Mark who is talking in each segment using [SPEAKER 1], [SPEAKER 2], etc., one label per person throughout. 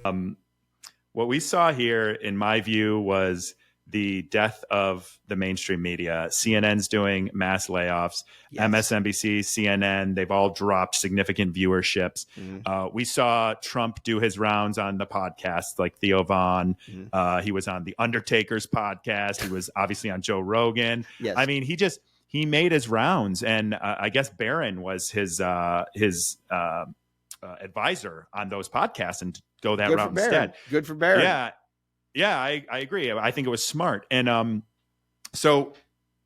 [SPEAKER 1] What we saw here, in my view, was the death of the mainstream media. CNN's doing mass layoffs. Yes. MSNBC, CNN, they've all dropped significant viewerships. We saw Trump do his rounds on the podcasts like Theo Von. He was on The Undertaker's podcast. He was obviously on Joe Rogan.
[SPEAKER 2] Yes.
[SPEAKER 1] I mean, he made his rounds. And I guess Barron was his advisor on those podcasts and go that route instead.
[SPEAKER 2] Good for Barron.
[SPEAKER 1] Yeah, I agree. I think it was smart. And so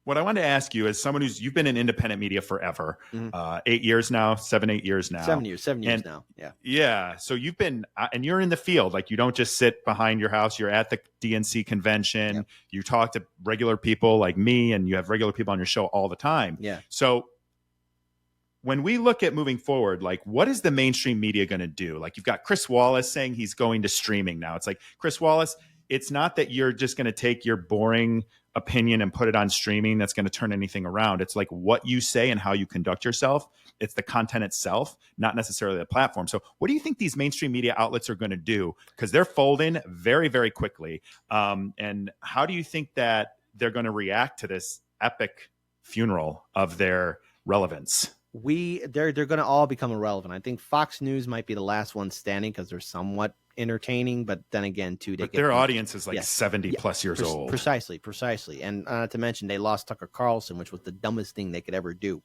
[SPEAKER 1] what I wanted to ask you, as someone you've been in independent media forever, 8 years now, 7 years now.
[SPEAKER 2] 7 years now. Yeah.
[SPEAKER 1] Yeah. So you've been, and you're in the field. Like, you don't just sit behind your house. You're at the DNC convention. Yep. You talk to regular people like me, and you have regular people on your show all the time.
[SPEAKER 2] Yeah.
[SPEAKER 1] So when we look at moving forward, like, what is the mainstream media going to do? Like, you've got Chris Wallace saying he's going to streaming now. It's like, Chris Wallace, it's not that you're just going to take your boring opinion and put it on streaming that's going to turn anything around. It's like what you say and how you conduct yourself. It's the content itself, not necessarily the platform. So what do you think these mainstream media outlets are going to do? Because they're folding very, very quickly. And how do you think that they're going to react to this epic funeral of their relevance?
[SPEAKER 2] They're going to all become irrelevant. I think Fox News might be the last one standing because they're somewhat entertaining, but then again, too,
[SPEAKER 1] their audience is like 70 plus years old.
[SPEAKER 2] Precisely. And not to mention, they lost Tucker Carlson, which was the dumbest thing they could ever do.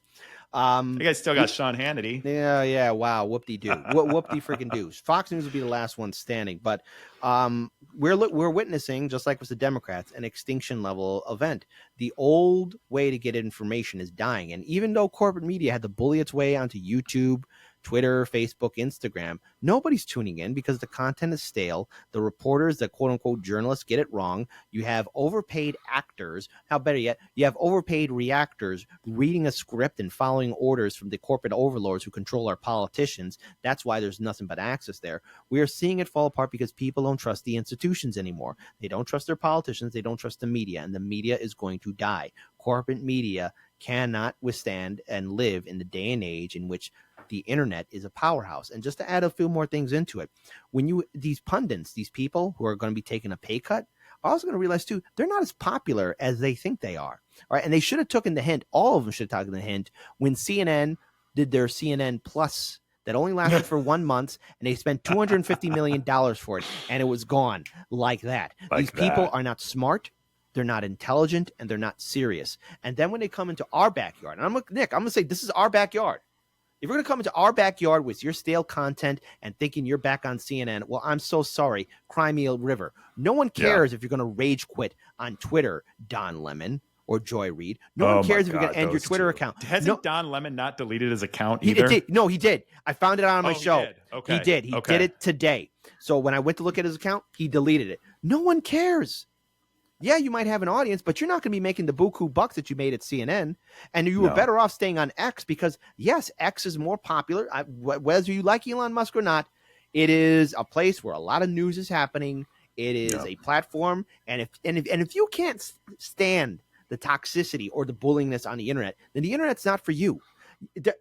[SPEAKER 1] You guys still got Sean Hannity.
[SPEAKER 2] Yeah. Wow. Whoop-de-doo. Whoop-de-freaking-doo. Fox News will be the last one standing. But we're witnessing, just like with the Democrats, an extinction level event. The old way to get information is dying. And even though corporate media had to bully its way onto YouTube, Twitter, Facebook, Instagram, nobody's tuning in because the content is stale. The reporters, the quote unquote journalists, get it wrong. You have overpaid actors. How better yet, you have overpaid reactors reading a script and following orders from the corporate overlords who control our politicians. That's why there's nothing but access there. We are seeing it fall apart because people don't trust the institutions anymore. They don't trust their politicians. They don't trust the media, and the media is going to die. Corporate media cannot withstand and live in the day and age in which the internet is a powerhouse. And just to add a few more things into it, when these pundits, these people who are going to be taking a pay cut, are also going to realize too, they're not as popular as they think they are. All right. And they should have taken the hint. All of them should have taken the hint when CNN did their CNN Plus that only lasted for 1 month, and they spent $250 million for it, and it was gone like that. These people are not smart. They're not intelligent, and they're not serious. And then when they come into our backyard, and Nick, I'm going to say this is our backyard. If you're going to come into our backyard with your stale content and thinking you're back on CNN, well, I'm so sorry. Cry me a river. No one cares if you're going to rage quit on Twitter, Don Lemon or Joy Reid. No one cares if you're going to end your Twitter account.
[SPEAKER 1] Hasn't Don Lemon not deleted his account either?
[SPEAKER 2] He did. I found it out on my show.
[SPEAKER 1] He did. Okay.
[SPEAKER 2] He did. He did it today. So when I went to look at his account, he deleted it. No one cares. Yeah, you might have an audience, but you're not going to be making the buku bucks that you made at CNN. And you were better off staying on X because, yes, X is more popular. Whether you like Elon Musk or not, it is a place where a lot of news is happening. It is a platform. And if you can't stand the toxicity or the bullyingness on the internet, then the internet's not for you.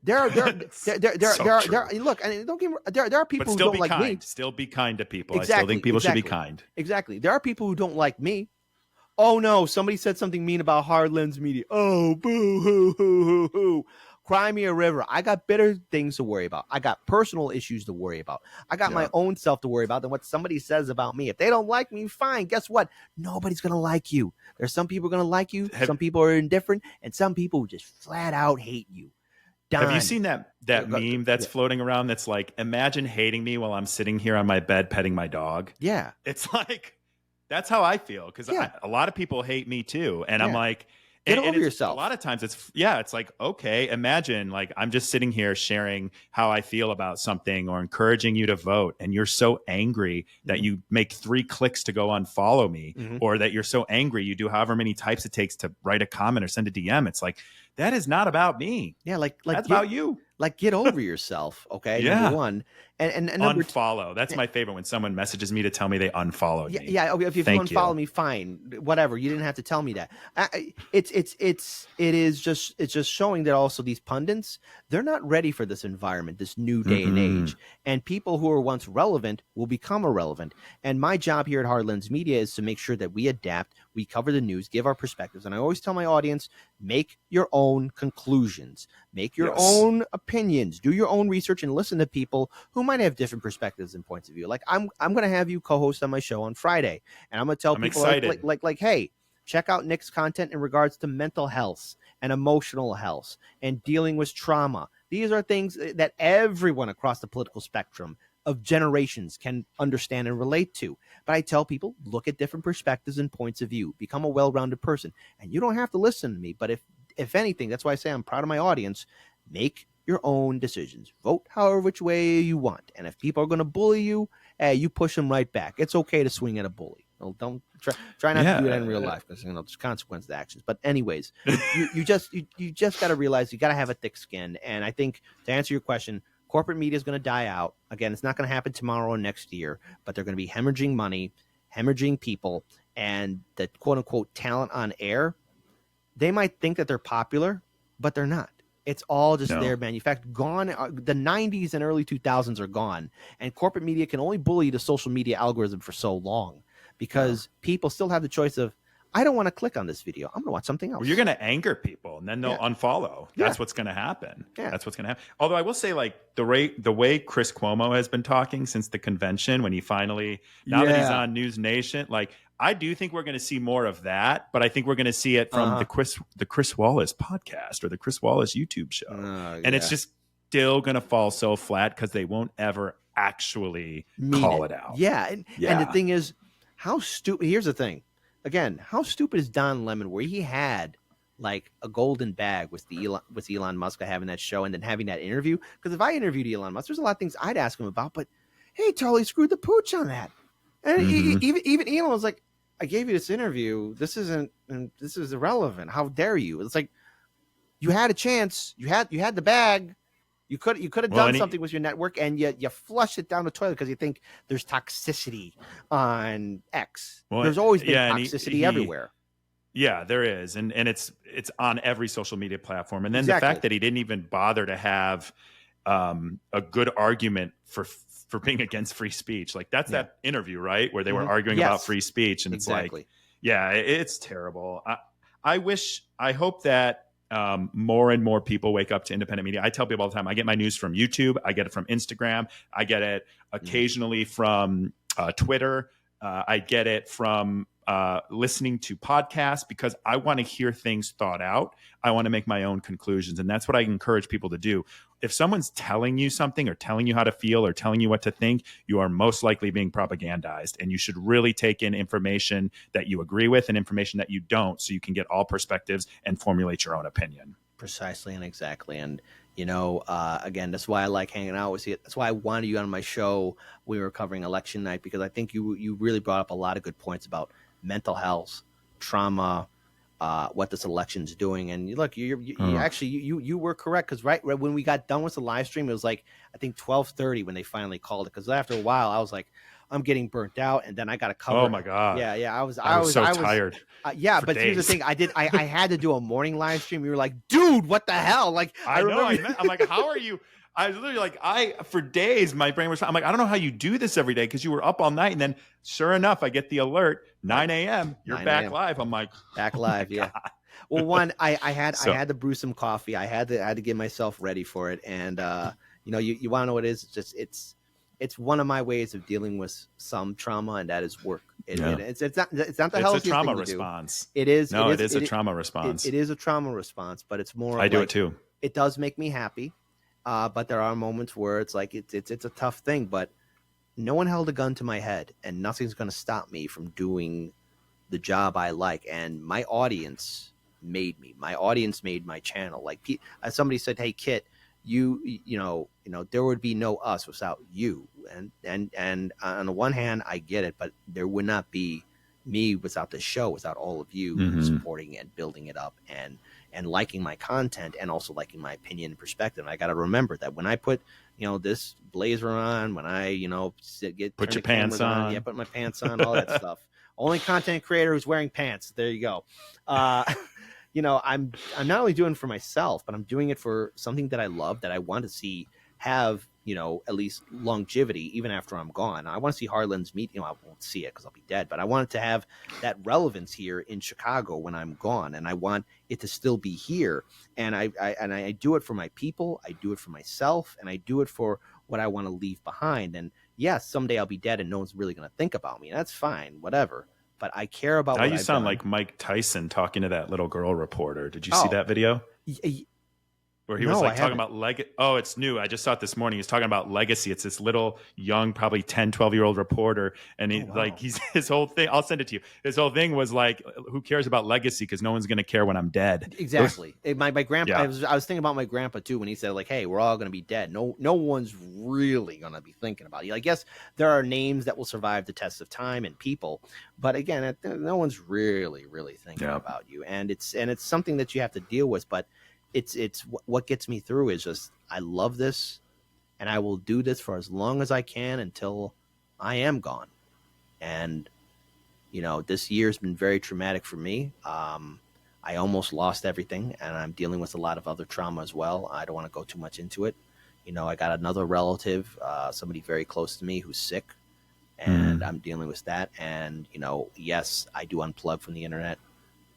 [SPEAKER 2] There are look, and don't get me, there are people who don't like me.
[SPEAKER 1] Still be kind to people.
[SPEAKER 2] Exactly,
[SPEAKER 1] I still think people should be kind.
[SPEAKER 2] Exactly. There are people who don't like me. Oh no, somebody said something mean about hard lens media. Oh, boo hoo hoo hoo hoo. Cry me a river. I got better things to worry about. I got personal issues to worry about. I got my own self to worry about than what somebody says about me. If they don't like me, fine. Guess what? Nobody's going to like you. There's some people going to like you. Some people are indifferent. And some people who just flat out hate you. Done.
[SPEAKER 1] Have you seen that meme that's floating around that's like, imagine hating me while I'm sitting here on my bed petting my dog?
[SPEAKER 2] Yeah.
[SPEAKER 1] It's like, that's how I feel because a lot of people hate me too. And I'm like,
[SPEAKER 2] get over yourself.
[SPEAKER 1] A lot of times it's like, okay, imagine like I'm just sitting here sharing how I feel about something or encouraging you to vote. And you're so angry that you make 3 clicks to go unfollow me or that you're so angry you do however many types it takes to write a comment or send a DM. It's like, that is not about me.
[SPEAKER 2] Yeah.
[SPEAKER 1] That's about you.
[SPEAKER 2] Like, get over yourself, okay? Number
[SPEAKER 1] Yeah.
[SPEAKER 2] one, and number two.
[SPEAKER 1] Unfollow. That's my favorite when someone messages me to tell me they unfollowed me.
[SPEAKER 2] Yeah. Okay, if you
[SPEAKER 1] Thank
[SPEAKER 2] unfollow
[SPEAKER 1] you.
[SPEAKER 2] me, fine, whatever. You didn't have to tell me that. It's just showing that also these pundits, they're not ready for this environment, this new day and age. And people who were once relevant will become irrelevant. And my job here at Hardlands Media is to make sure that we adapt, we cover the news, give our perspectives. And I always tell my audience, make your own conclusions, make your own opinions, do your own research, and listen to people who might have different perspectives and points of view. Like I'm going to have you co-host on my show on Friday, and I'm going to tell people like, hey, check out Nick's content in regards to mental health and emotional health and dealing with trauma. These are things that everyone across the political spectrum of generations can understand and relate to. But I tell people, look at different perspectives and points of view, become a well-rounded person. And you don't have to listen to me, but if anything, that's why I say I'm proud of my audience. Make your own decisions. Vote however which way you want. And if people are going to bully you, you push them right back. It's okay to swing at a bully. Well, don't try not to do that in real life, because there's consequences to actions. But anyways, you just got to realize you got to have a thick skin. And I think, to answer your question, corporate media is going to die out. Again, it's not going to happen tomorrow or next year, but they're going to be hemorrhaging money, hemorrhaging people, and the quote unquote talent on air. They might think that they're popular, but they're not. It's all just their manufactured. Gone. The 90s and early 2000s are gone, and corporate media can only bully the social media algorithm for so long, because people still have the choice of, I don't want to click on this video, I'm going to watch something else.
[SPEAKER 1] Well, you're going to anger people, and then they'll unfollow. That's what's going to happen. That's what's going to happen. Although I will say, like, the way Chris Cuomo has been talking since the convention, when he finally, now that he's on News Nation, like, I do think we're going to see more of that, but I think we're going to see it from the Chris Wallace podcast or the Chris Wallace YouTube show. And it's just still going to fall so flat because they won't ever actually call it out.
[SPEAKER 2] And the thing is, how stupid. Here's the thing. Again, how stupid is Don Lemon, where he had like a golden bag with Elon Musk having that show and then having that interview? Because if I interviewed Elon Musk, there's a lot of things I'd ask him about, but hey, Charlie screwed the pooch on that. And even Elon was like, I gave you this interview. This is irrelevant. How dare you? It's like, you had a chance. You had the bag. You could have done something with your network, and you flush it down the toilet because you think there's toxicity on X. There's always been toxicity everywhere.
[SPEAKER 1] Yeah, there is, and it's on every social media platform. And then the fact that he didn't even bother to have a good argument for being against free speech, like that's that interview, right, where they were arguing about free speech, and it's like, it's terrible. I hope that more and more people wake up to independent media. I tell people all the time, I get my news from YouTube, I get it from Instagram, I get it occasionally from Twitter, I get it from listening to podcasts, because I want to hear things thought out. I want to make my own conclusions, and that's what I encourage people to do. If someone's telling you something or telling you how to feel or telling you what to think, you are most likely being propagandized, and you should really take in information that you agree with and information that you don't, so you can get all perspectives and formulate your own opinion.
[SPEAKER 2] Precisely and exactly. And again, that's why I like hanging out with you. That's why I wanted you on my show. We were covering election night, because I think you really brought up a lot of good points about mental health, trauma, what this election's doing. And look, you were correct, because right when we got done with the live stream, it was like, I think 12:30 when they finally called it, because after a while I was like, I'm getting burnt out, and then I got to cover.
[SPEAKER 1] Oh my god!
[SPEAKER 2] Yeah. I was
[SPEAKER 1] tired.
[SPEAKER 2] But
[SPEAKER 1] days.
[SPEAKER 2] Here's the thing: I had to do a morning live stream. You were like, dude, what the hell? Like,
[SPEAKER 1] I'm like, how are you? I was literally like, for days, my brain was, I'm like, I don't know how you do this every day, because you were up all night. And then sure enough, I get the alert, 9 a.m. You're back live. I'm like,
[SPEAKER 2] back live. Yeah. Well, I had to brew some coffee. I had to get myself ready for it. And, you want to know what it is? It's one of my ways of dealing with some trauma, and that is work. It's not the healthiest
[SPEAKER 1] It's a trauma
[SPEAKER 2] thing to
[SPEAKER 1] response.
[SPEAKER 2] Do. It is.
[SPEAKER 1] No, it is a trauma response.
[SPEAKER 2] It is a trauma response, but it's more.
[SPEAKER 1] I do it too.
[SPEAKER 2] It does make me happy. But there are moments where it's like it's a tough thing, but no one held a gun to my head, and nothing's going to stop me from doing the job I like. And my audience made me. My audience made my channel. Like somebody said, "Hey, Kit, you know, there would be no us without you." And on the one hand, I get it, but there would not be me without the show, without all of you supporting and building it up. And and liking my content and also liking my opinion and perspective. I got to remember that when I put, this blazer on, when I,
[SPEAKER 1] put your pants on.
[SPEAKER 2] Yeah, put my pants on, all that stuff. Only content creator who's wearing pants. There you go. I'm not only doing it for myself, but I'm doing it for something that I love, that I want to see have, at least longevity even after I'm gone. I want to see Harlan's meet. I won't see it because I'll be dead, but I want it to have that relevance here in Chicago when I'm gone, and I want it to still be here. And I do it for my people, I do it for myself, and I do it for what I want to leave behind. And yes, someday I'll be dead and no one's really going to think about me. And that's fine, whatever. But I care about
[SPEAKER 1] now
[SPEAKER 2] what
[SPEAKER 1] you
[SPEAKER 2] I've
[SPEAKER 1] sound
[SPEAKER 2] done.
[SPEAKER 1] like Mike Tyson talking to that little girl reporter. Did you see that video? Where he was like talking about oh, it's new. I just saw it this morning. He's talking about legacy. It's this little young, probably 10, 12-year-old reporter. And his whole thing, I'll send it to you. His whole thing was like, who cares about legacy? Because no one's going to care when I'm dead.
[SPEAKER 2] Exactly. My grandpa,
[SPEAKER 1] Yeah.
[SPEAKER 2] I was thinking about my grandpa too, when he said like, hey, we're all going to be dead. No one's really going to be thinking about you. I guess there are names that will survive the test of time and people, but again, no one's really thinking about you. And it's something that you have to deal with, but it's what gets me through is just, I love this and I will do this for as long as I can until I am gone. And, this year's been very traumatic for me. I almost lost everything, and I'm dealing with a lot of other trauma as well. I don't want to go too much into it. I got another relative, somebody very close to me who's sick, and I'm dealing with that. And, yes, I do unplug from the internet,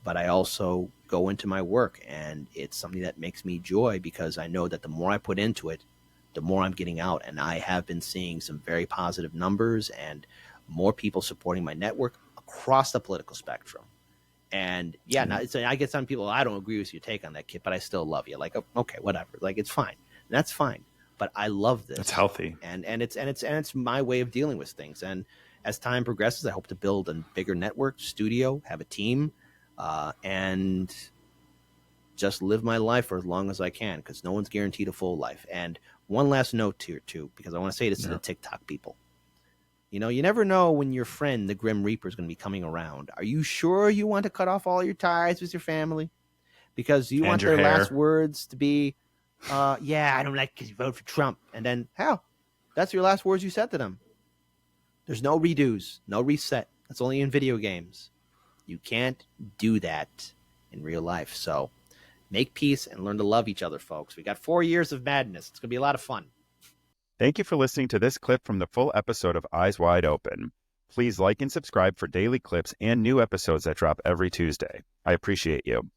[SPEAKER 2] but I also go into my work, and it's something that makes me joy because I know that the more I put into it, the more I'm getting out. And I have been seeing some very positive numbers and more people supporting my network across the political spectrum. And now I get some people, I don't agree with your take on that, kid, but I still love you. Like, okay, whatever. Like, it's fine. And that's fine. But I love this.
[SPEAKER 1] It's healthy.
[SPEAKER 2] And it's my way of dealing with things. And as time progresses, I hope to build a bigger network, studio, have a team, and just live my life for as long as I can, because no one's guaranteed a full life. And one last note here too, because I want to say this to the TikTok people. You never know when your friend, the Grim Reaper, is going to be coming around. Are you sure you want to cut off all your ties with your family? Because you want their last words to be, I don't like because you voted for Trump. And then, that's your last words you said to them. There's no redos, no reset. That's only in video games. You can't do that in real life. So make peace and learn to love each other, folks. We got 4 years of madness. It's going to be a lot of fun.
[SPEAKER 1] Thank you for listening to this clip from the full episode of Eyes Wide Open. Please like and subscribe for daily clips and new episodes that drop every Tuesday. I appreciate you.